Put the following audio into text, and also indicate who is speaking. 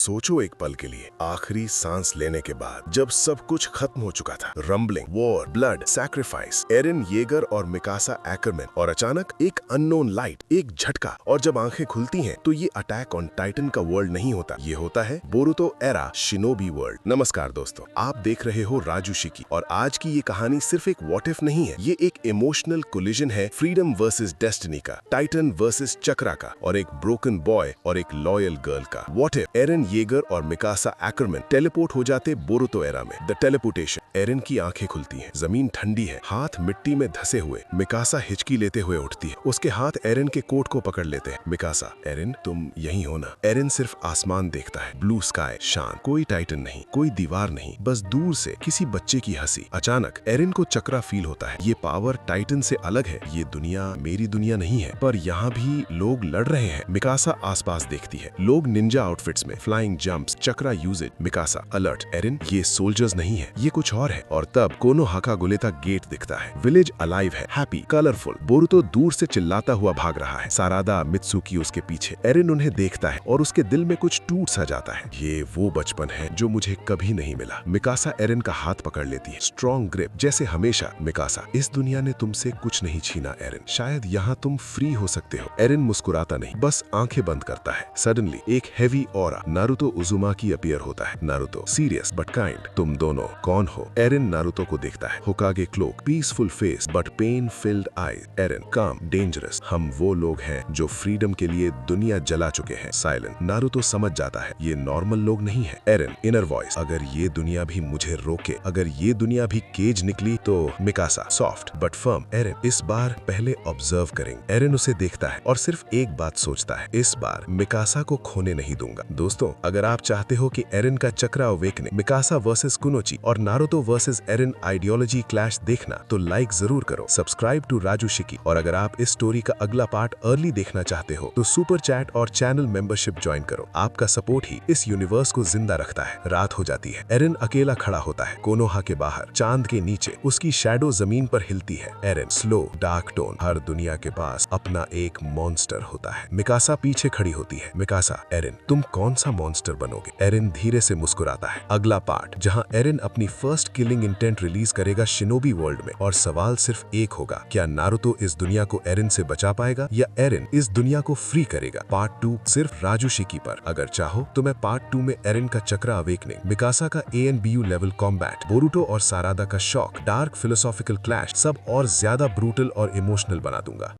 Speaker 1: सोचो एक पल के लिए, आखिरी सांस लेने के बाद जब सब कुछ खत्म हो चुका था, रंबलिंग, वॉर, ब्लड, सैक्रिफाइस, एरन येगर और मिकासा एक्करमैन, और अचानक एक अननोन लाइट, एक झटका, और जब आंखें खुलती हैं तो ये अटैक ऑन टाइटन का वर्ल्ड नहीं होता, ये होता है बोरुतो एरा शिनोबी वर्ल्ड। नमस्कार दोस्तों, आप देख रहे हो राजू शिकी, और आज की ये कहानी सिर्फ एक व्हाट इफ नहीं है, ये एक इमोशनल कोलिजन है फ्रीडम वर्सेस डेस्टिनी का, टाइटन वर्सेस चक्रा का, और एक ब्रोकन बॉय और एक लॉयल गर्ल का। व्हाट इफ एरन येगर और मिकासा एक्करमैन टेलीपोर्ट हो जाते बोरुतो एरा में। The teleportation. एरन की आंखें खुलती हैं, जमीन ठंडी है, हाथ मिट्टी में धसे हुए। मिकासा हिचकी लेते हुए उठती है, उसके हाथ एरन के कोट को पकड़ लेते हैं। मिकासा, एरन तुम यहीं हो ना? एरन सिर्फ आसमान देखता है, ब्लू स्काई, शांत, कोई टाइटन नहीं, कोई दीवार नहीं, बस दूर से किसी बच्चे की हंसी। अचानक एरन को चक्रा फील होता है, ये पावर टाइटन से अलग है, ये दुनिया मेरी दुनिया नहीं है, पर यहाँ भी लोग लड़ रहे हैं। मिकासा आसपास देखती है, लोग निंजा आउटफिट्स में, फ्लाइंग जंप्स, चक्रा यूजेज। मिकासा अलर्ट, एरन ये सोल्जर्स नहीं है, ये कुछ और है। और तब कोनोहाका गुलेता गेट दिखता है, विलेज अलाइव है, हैप्पी, कलरफुल। बोरुतो दूर से चिल्लाता हुआ भाग रहा है, सारादा, मित्सुकी उसके पीछे। एरन उन्हें देखता है और उसके दिल में कुछ टूट सा जाता है, ये वो बचपन है जो मुझे कभी नहीं मिला। मिकासा एरन का हाथ पकड़ लेती है, स्ट्रॉन्ग ग्रिप, जैसे हमेशा। मिकासा, इस दुनिया ने तुमसे कुछ नहीं छीना एरन, शायद यहाँ तुम फ्री हो सकते हो। एरन मुस्कुराता नहीं, बस आंखें बंद करता है। सडनली एक हेवी ऑरा नारुतो उजुमाकी अपीयर होता है। नारुतो, सीरियस बट काइंड, तुम दोनों कौन हो? एरन नारुतो को देखता है, Hokage cloak, peaceful face but pain filled eye. Eren, calm, dangerous, हम वो लोग हैं जो फ्रीडम के लिए दुनिया जला चुके हैं। साइलेंट। नारुतो समझ जाता है, ये नॉर्मल लोग नहीं है। एरन, इनर वॉइस, अगर ये दुनिया भी मुझे रोके, अगर ये दुनिया भी केज निकली तो। मिकासा, सॉफ्ट बट फर्म, एरन इस बार पहले ऑब्जर्व करेंगे। एरन उसे देखता है और सिर्फ एक बात सोचता है, इस बार मिकासा को खोने नहीं दूंगा। दोस्तों, अगर आप चाहते हो कि एरन का चक्रा अवेकनिंग, मिकासा वर्सेस कुनोची और नारुतो वर्सेस एरन आइडियोलॉजी क्लैश देखना, तो लाइक जरूर करो, सब्सक्राइब टू राजू शिकी। और अगर आप इस स्टोरी का अगला पार्ट अर्ली देखना चाहते हो तो सुपर चैट और चैनल मेंबरशिप ज्वाइन करो। आपका सपोर्ट ही इस यूनिवर्स को जिंदा रखता है। रात हो जाती है, एरन अकेला खड़ा होता है, कोनोहा के बाहर, चांद के नीचे, उसकी शैडो जमीन पर हिलती है। एरन, स्लो, डार्क टोन, हर दुनिया के पास अपना एक मॉन्स्टर होता है। मिकासा पीछे खड़ी होती है। मिकासा, एरन तुम कौन सा मॉन्स्टर बनोगे? एरन धीरे से मुस्कुराता है। अगला पार्ट, जहां एरन अपनी फर्स्ट किलिंग इंटेंट रिलीज करेगा शिनोबी वर्ल्ड में, और सवाल सिर्फ एक होगा, क्या नारुतो इस दुनिया को एरन से बचा पाएगा या एरन इस दुनिया को फ्री करेगा? पार्ट 2 सिर्फ राजू शिकी पर। अगर चाहो तो मैं पार्ट 2 में एरन का चक्रा अवेकनिंग, मिकासा का ANBU लेवल कॉम्बैट, बोरुतो और सारादा का शॉक, डार्क फिलोसॉफिकल क्लैश, सब और ज्यादा ब्रूटल और इमोशनल बना दूंगा।